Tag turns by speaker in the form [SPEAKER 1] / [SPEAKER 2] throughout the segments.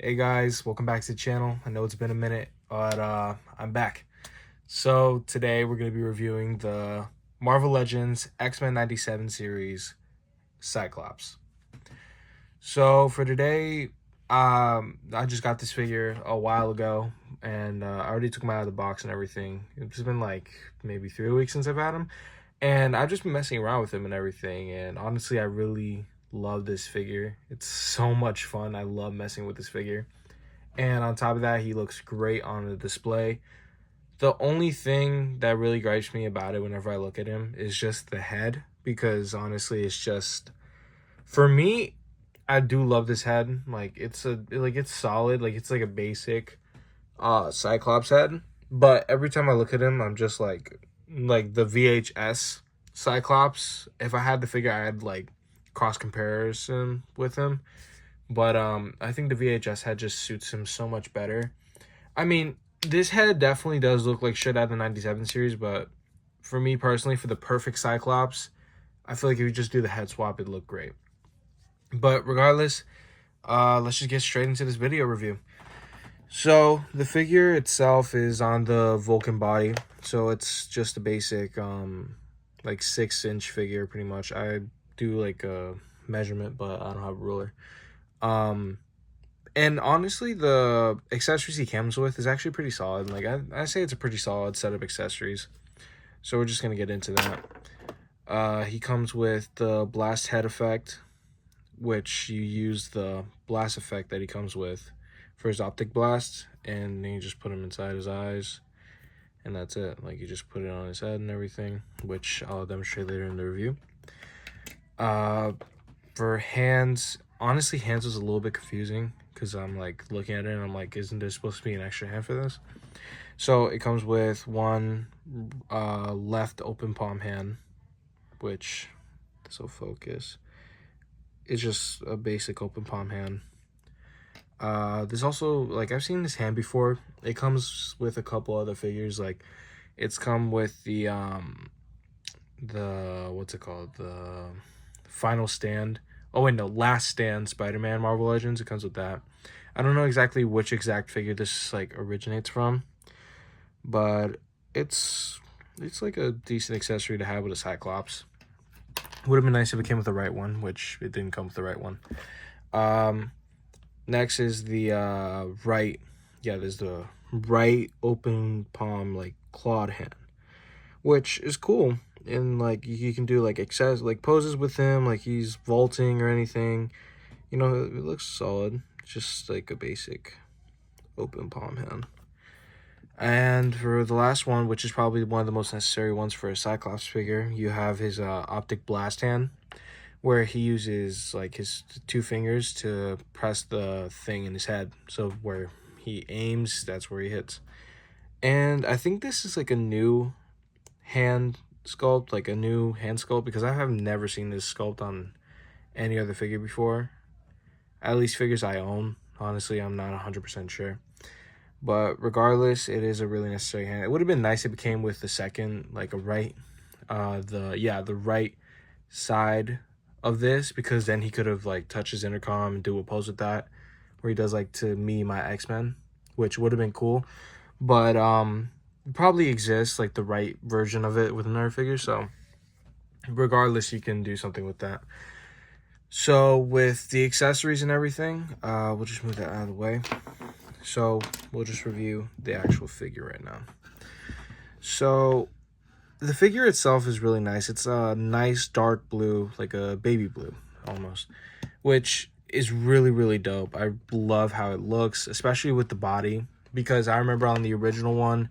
[SPEAKER 1] Hey guys, welcome back to the channel. I know it's been a minute, but I'm back. So today we're going to be reviewing the Marvel Legends X-Men 97 series Cyclops. So for today, I just got this figure a while ago, and I already took him out of the box and everything. It's been like maybe 3 weeks since I've had him, and I've just been messing around with him and everything, and honestly I really love this figure. It's so much fun. I love messing with this figure. And on top of that, he looks great on the display. The only thing that really gripes me about it whenever I look at him is just the head, because honestly, it's just, for me, I do love this head. Like it's solid, like it's like a basic Cyclops head. But every time I look at him, I'm just like the VHS Cyclops. If I had the figure, I'd like cross comparison with him. But I think the VHS head just suits him so much better. I mean, this head definitely does look like shit out of the 97 series, but for me personally, for the perfect Cyclops, I feel like if you just do the head swap, it'd look great. But regardless, let's just get straight into this video review. So the figure itself is on the Vulcan body, so it's just a basic like 6-inch figure pretty much. I do like a measurement, but I don't have a ruler. And honestly, the accessories he comes with is actually pretty solid. Like I say it's a pretty solid set of accessories. So we're just gonna get into that. He comes with the blast head effect, which you use the blast effect that he comes with for his optic blast, and then you just put him inside his eyes, and that's it. Like you just put it on his head and everything, which I'll demonstrate later in the review. For hands, honestly, hands was a little bit confusing because I'm like looking at it and I'm like, isn't there supposed to be an extra hand for this? So it comes with one left open palm hand, which this will focus. It's just a basic open palm hand. There's also, like, I've seen this hand before. It comes with a couple other figures. Like, it's come with the what's it called, the Final Stand. Oh wait, no, Last Stand Spider-Man Marvel Legends. It comes with that. I don't know exactly which exact figure this like originates from, but it's like a decent accessory to have with a Cyclops. Would have been nice if it came with the right one, which it didn't come with the right one. Next is the right, yeah, there's the right open palm like clawed hand, which is cool. And like you can do like like poses with him, like he's vaulting or anything. You know, it looks solid. It's just like a basic open palm hand. And for the last one, which is probably one of the most necessary ones for a Cyclops figure, you have his optic blast hand, where he uses like his 2 fingers to press the thing in his head. So where he aims, that's where he hits. And I think this is like a new hand sculpt, like a new hand sculpt, because I have never seen this sculpt on any other figure before. At least figures I own. Honestly, I'm not 100% sure. But regardless, it is a really necessary hand. It would have been nice if it came with the second, like a right, the right side of this, because then he could have like touched his intercom and do a pose with that, where he does like to me my X-Men, which would have been cool. But probably exists like the right version of it with another figure, so regardless, you can do something with that. So with the accessories and everything, we'll just move that out of the way. So we'll just review the actual figure right now. So the figure itself is really nice. It's a nice dark blue, like a baby blue almost, which is really, really dope. I love how it looks, especially with the body, because I remember on the original one,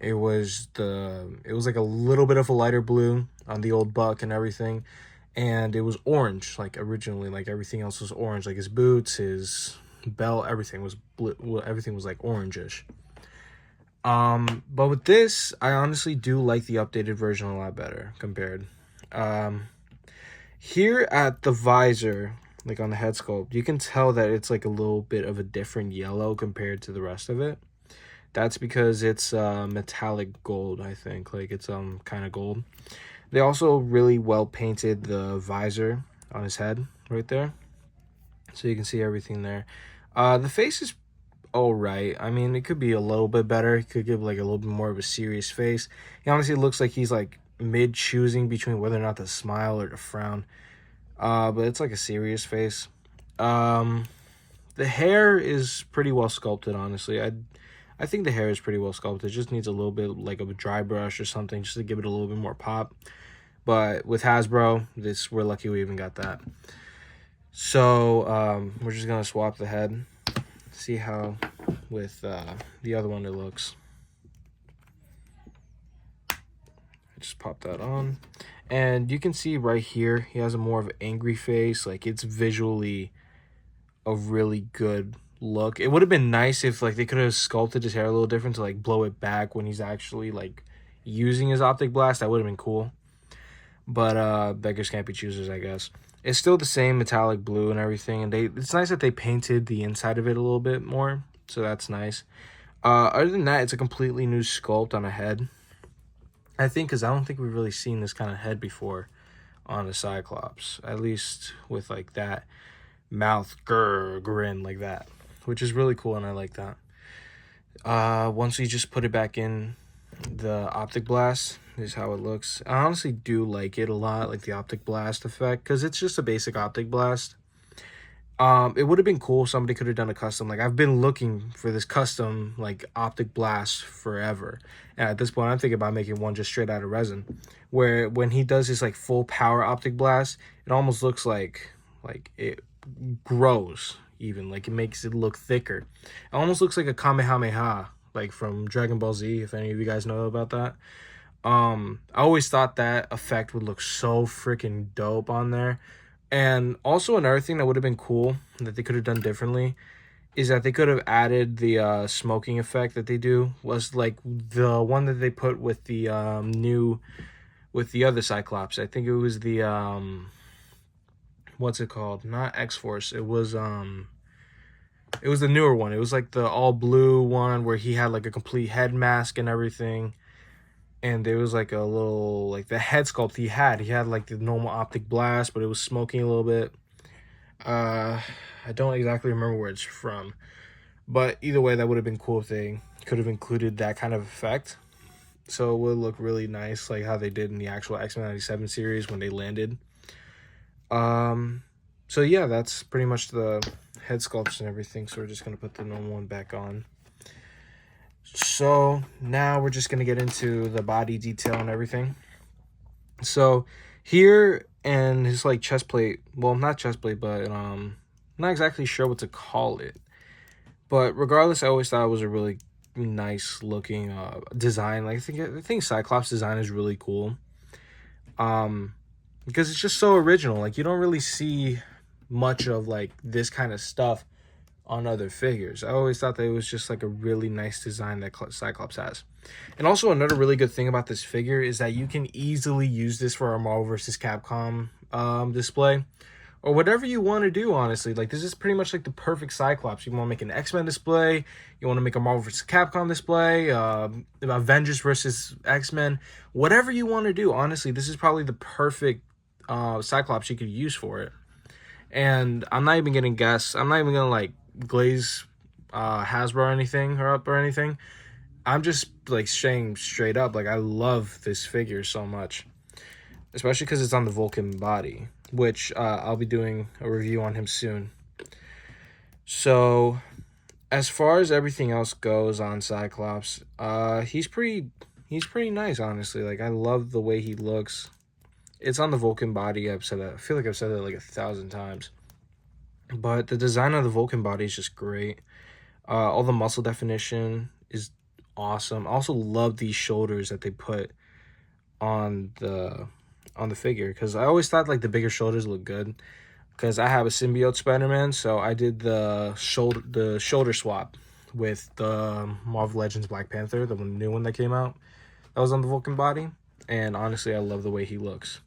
[SPEAKER 1] it was like a little bit of a lighter blue on the old Buck and everything, and it was orange like originally. Like everything else was orange, like his boots, his belt, everything was blue. Everything was like orangish. But with this, I honestly do like the updated version a lot better compared. Here at the visor, like on the head sculpt, you can tell that it's like a little bit of a different yellow compared to the rest of it. That's because it's metallic gold, I think. Like it's kind of gold. They also really well painted the visor on his head right there, so you can see everything there. The face is all right. I mean, it could be a little bit better. It could give like a little bit more of a serious face. He honestly looks like he's like mid choosing between whether or not to smile or to frown. But it's like a serious face. Um, the hair is pretty well sculpted, honestly. I think the hair is pretty well sculpted. It just needs a little bit like of a dry brush or something just to give it a little bit more pop. But with Hasbro, we're lucky we even got that. So we're just gonna swap the head, see how with the other one it looks. I just pop that on, and you can see right here he has a more of an angry face. Like, it's visually a really good look. It would have been nice if like they could have sculpted his hair a little different to like blow it back when he's actually like using his optic blast. That would have been cool. But beggars can't be choosers, I guess. It's still the same metallic blue and everything, and it's nice that they painted the inside of it a little bit more, so that's nice. Other than that, it's a completely new sculpt on a head, I think, because I don't think we've really seen this kind of head before on a Cyclops, at least with like that mouth grin like that, which is really cool, and I like that. Once we just put it back in the optic blast, is how it looks. I honestly do like it a lot, like the optic blast effect, because it's just a basic optic blast. It would have been cool if somebody could have done a custom. Like, I've been looking for this custom like optic blast forever, and at this point I'm thinking about making one just straight out of resin, where when he does his like full power optic blast, it almost looks like it grows, even like it makes it look thicker. It almost looks like a Kamehameha, like from Dragon Ball Z, if any of you guys know about that. I always thought that effect would look so freaking dope on there. And also another thing that would have been cool that they could have done differently is that they could have added the smoking effect that they do, was like the one that they put with the with the other Cyclops. I think it was the what's it called? Not X-Force. It was the newer one. It was like the all blue one where he had like a complete head mask and everything. And there was like a little, like the head sculpt he had like the normal optic blast, but it was smoking a little bit. I don't exactly remember where it's from, but either way, that would have been cool if they could have included that kind of effect. So it would look really nice, like how they did in the actual X-Men 97 series when they landed. So yeah, that's pretty much the head sculpts and everything. So we're just gonna put the normal one back on. So now we're just going to get into the body detail and everything. So here and his like chest plate, well, not chest plate, but not exactly sure what to call it. But regardless, I always thought it was a really nice looking design. Like I think Cyclops design is really cool. Because it's just so original. Like, you don't really see much of like this kind of stuff on other figures. I always thought that it was just like a really nice design that Cyclops has. And also another really good thing about this figure is that you can easily use this for a Marvel vs. Capcom display, or whatever you want to do, honestly. Like, this is pretty much like the perfect Cyclops. You want to make an X-Men display, you want to make a Marvel vs. Capcom display, Avengers versus X-Men, whatever you want to do, honestly, this is probably the perfect Cyclops you could use for it. And I'm not even gonna guess, I'm not even gonna like glaze Hasbro or anything or anything. I'm just like saying straight up, like, I love this figure so much, especially because it's on the Vulcan body, which I'll be doing a review on him soon. So as far as everything else goes on Cyclops, he's pretty nice, honestly. Like, I love the way he looks. It's on the Vulcan body. I've said that, I feel like I've said that like 1,000 times. But the design of the Vulcan body is just great. All the muscle definition is awesome. I also love these shoulders that they put on the figure, because I always thought like the bigger shoulders look good, because I have a symbiote Spider-Man, so I did the shoulder swap with the Marvel Legends Black Panther, the new one that came out. That was on the Vulcan body, and honestly, I love the way he looks.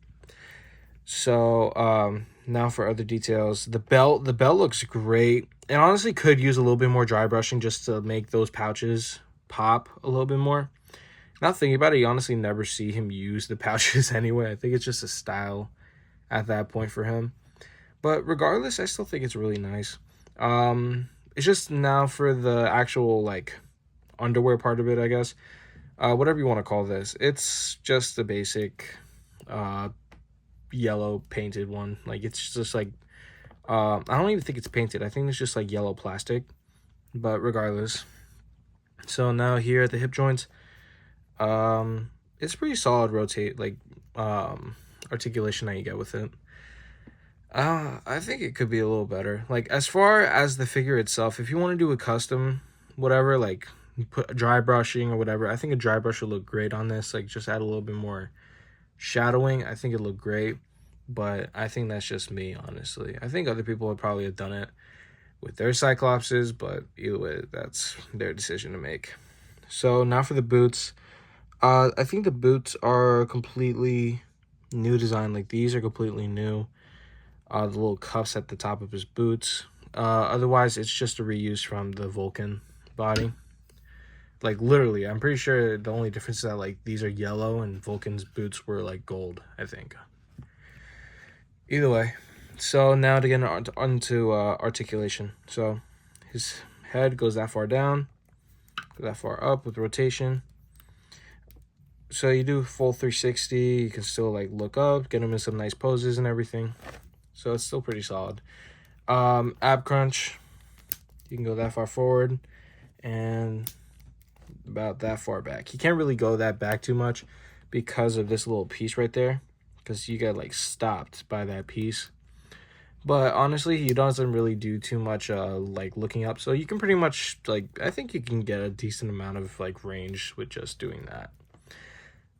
[SPEAKER 1] So now for other details, the belt looks great. It honestly could use a little bit more dry brushing just to make those pouches pop a little bit more. Not thinking about it, you honestly never see him use the pouches anyway. I think it's just a style at that point for him. But regardless, I still think it's really nice. it's just now for the actual like underwear part of it, I guess. Whatever you want to call this. It's just the basic yellow painted one. Like it's just like I don't even think it's painted. I think it's just like yellow plastic. But regardless. So now here at the hip joints, it's pretty solid rotate like articulation that you get with it. I think it could be a little better. Like as far as the figure itself, if you want to do a custom whatever, like put dry brushing or whatever, I think a dry brush would look great on this. Like just add a little bit more shadowing. I think it looked great, but I think that's just me, honestly. I think other people would probably have done it with their cyclopses, but either way, that's their decision to make. So now for the boots. I think the boots are completely new design. Like these are completely new. The little cuffs at the top of his boots. Otherwise, it's just a reuse from the Vulcan body. Like literally, I'm pretty sure the only difference is that like these are yellow and Vulcan's boots were like gold, I think. Either way, so now to get onto articulation. So his head goes that far down, that far up with rotation. So you do full 360, you can still like look up, get him in some nice poses and everything. So it's still pretty solid. Ab crunch, you can go that far forward and about that far back. You can't really go that back too much because of this little piece right there, because you get like stopped by that piece. But honestly, he doesn't really do too much like looking up, so you can pretty much like, I think you can get a decent amount of like range with just doing that,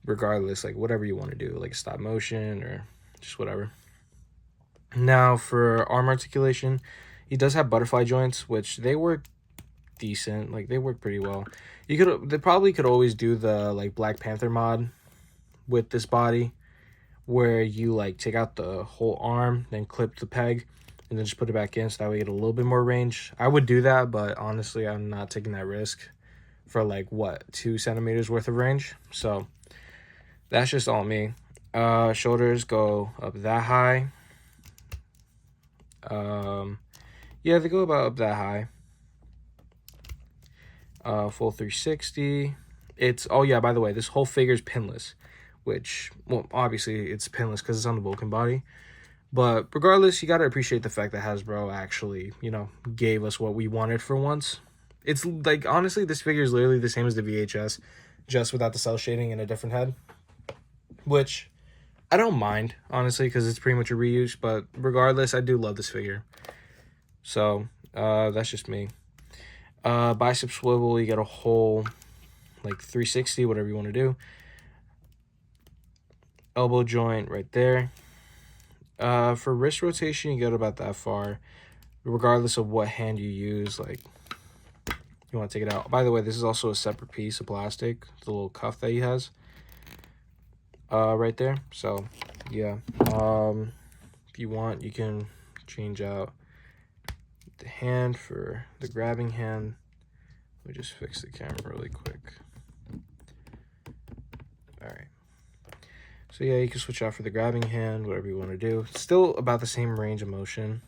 [SPEAKER 1] regardless, like whatever you want to do, like stop motion or just whatever. Now for arm articulation, he does have butterfly joints, which they work decent. Like they work pretty well. They probably could always do the like Black Panther mod with this body, where you like take out the whole arm, then clip the peg, and then just put it back in, so that way you get a little bit more range. I would do that, but honestly, I'm not taking that risk for like what, 2 centimeters worth of range. So that's just all me. Shoulders go up that high. Yeah, they go about up that high. Full 360. It's, oh yeah, by the way, this whole figure is pinless, which, well, obviously it's pinless because it's on the Vulcan body. But regardless, you got to appreciate the fact that Hasbro actually, you know, gave us what we wanted for once. It's like, honestly, this figure is literally the same as the VHS, just without the cell shading and a different head, which I don't mind, honestly, because it's pretty much a reuse. But regardless, I do love this figure. So that's just me. Bicep swivel, you get a whole like 360, whatever you want to do. Elbow joint right there. For wrist rotation, you get about that far, regardless of what hand you use. Like, you want to take it out. By the way, this is also a separate piece of plastic, the little cuff that he has right there. So yeah, if you want, you can change out the hand for the grabbing hand. Let me just fix the camera really quick. All right. So yeah, you can switch out for the grabbing hand, whatever you want to do. It's still about the same range of motion,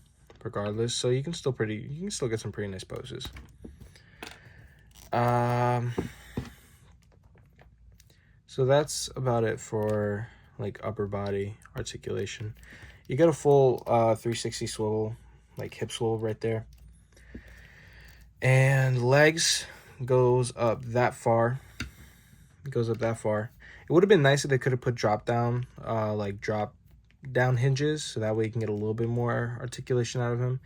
[SPEAKER 1] regardless. So you can still get some pretty nice poses. So that's about it for like upper body articulation. You get a full 360 swivel, like hip swivel right there. And legs goes up that far. It goes up that far. It would have been nice if they could have put drop down hinges, so that way you can get a little bit more articulation out of him.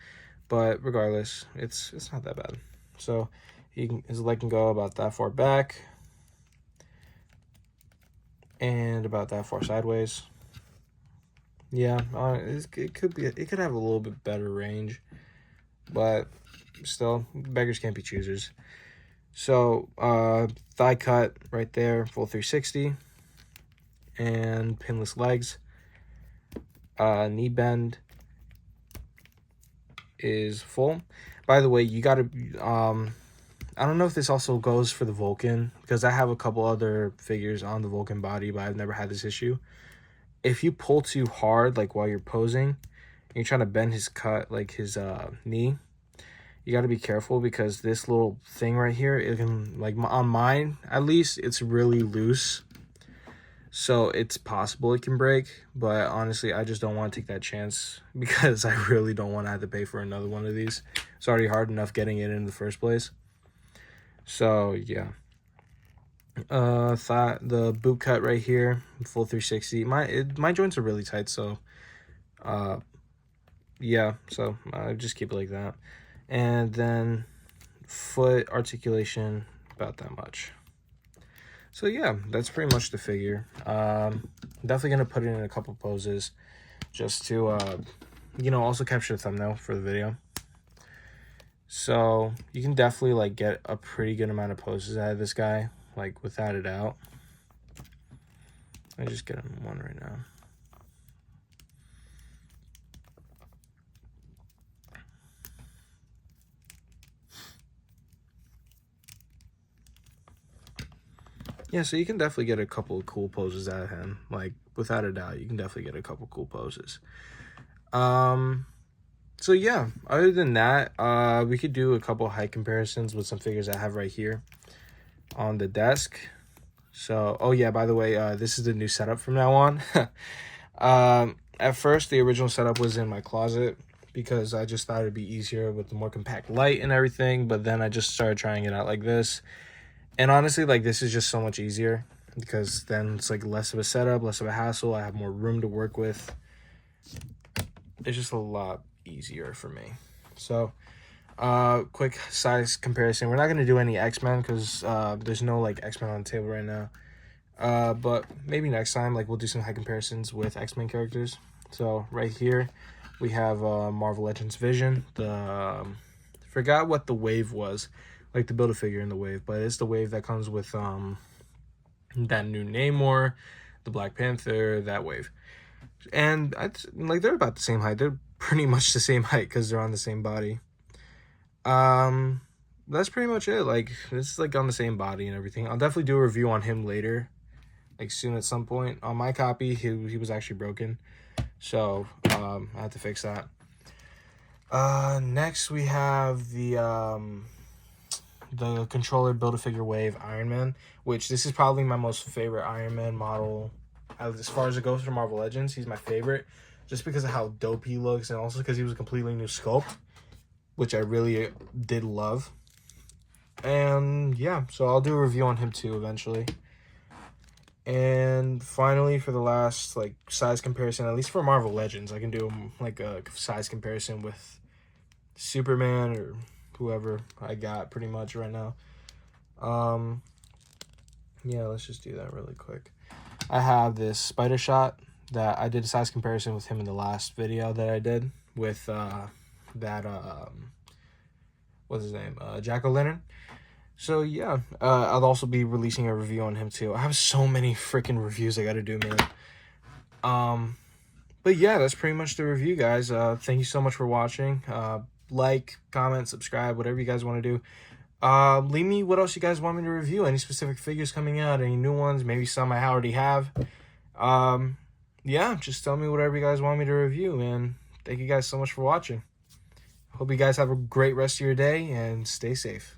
[SPEAKER 1] But regardless, it's not that bad. So his leg can go about that far back and about that far sideways. Yeah, it could have a little bit better range, but still, beggars can't be choosers. So thigh cut right there, full 360, and pinless legs. Knee bend is full. By the way, you gotta I don't know if this also goes for the Vulcan, because I have a couple other figures on the Vulcan body, but I've never had this issue. If you pull too hard, like while you're posing, and you're trying to bend his cut, like his knee, you got to be careful because this little thing right here, it can, like on mine at least, it's really loose. So it's possible it can break, but honestly, I just don't want to take that chance because I really don't want to have to pay for another one of these. It's already hard enough getting it in the first place. So yeah. The boot cut right here, full 360. My joints are really tight, so yeah, so I just keep it like that. And then foot articulation, about that much. So yeah, that's pretty much the figure. Definitely gonna put it in a couple poses just to also capture the thumbnail for the video. So you can definitely like get a pretty good amount of poses out of this guy, like without a doubt. I just get him one right now. Yeah, so you can definitely get a couple of cool poses out of him. Like, without a doubt, you can definitely get a couple cool poses. So yeah, other than that, we could do a couple height comparisons with some figures I have right here on the desk. So, oh yeah, by the way, this is the new setup from now on. At first, the original setup was in my closet because I just thought it'd be easier with the more compact light and everything. But then I just started trying it out like this. And honestly, like, this is just so much easier because then it's like less of a setup, less of a hassle. I have more room to work with. It's just a lot easier for me. So, quick size comparison. We're not going to do any X-Men because there's no like X-Men on the table right now. But maybe next time, like, we'll do some height comparisons with X-Men characters. So right here, we have Marvel Legends Vision. Forgot what the wave was. Like the Build-A-Figure in the wave, but it's the wave that comes with that new Namor, the Black Panther, that wave. And like they're about the same height. They're pretty much the same height because they're on the same body. That's pretty much it. Like, it's like on the same body and everything. I'll definitely do a review on him later, like soon at some point. On my copy, he was actually broken, so I had to fix that. Next we have the controller Build-A-Figure Wave Iron Man, which this is probably my most favorite Iron Man model. As far as it goes for Marvel Legends, he's my favorite just because of how dope he looks and also because he was a completely new sculpt, which I really did love. And yeah, so I'll do a review on him too eventually. And finally, for the last like size comparison, at least for Marvel Legends, I can do like a size comparison with Superman or whoever I got pretty much right now. Yeah, let's just do that really quick. I have this Spider Shot that I did a size comparison with him in the last video that I did with what's his name, Jack-O-Lantern. So yeah, I'll also be releasing a review on him too. I have so many freaking reviews I gotta do, man. But yeah, that's pretty much the review, guys. Thank you so much for watching. Like, comment, subscribe, whatever you guys want to do. Leave me what else you guys want me to review. Any specific figures coming out, any new ones, maybe some I already have. Yeah, just tell me whatever you guys want me to review, and thank you guys so much for watching. Hope you guys have a great rest of your day and stay safe.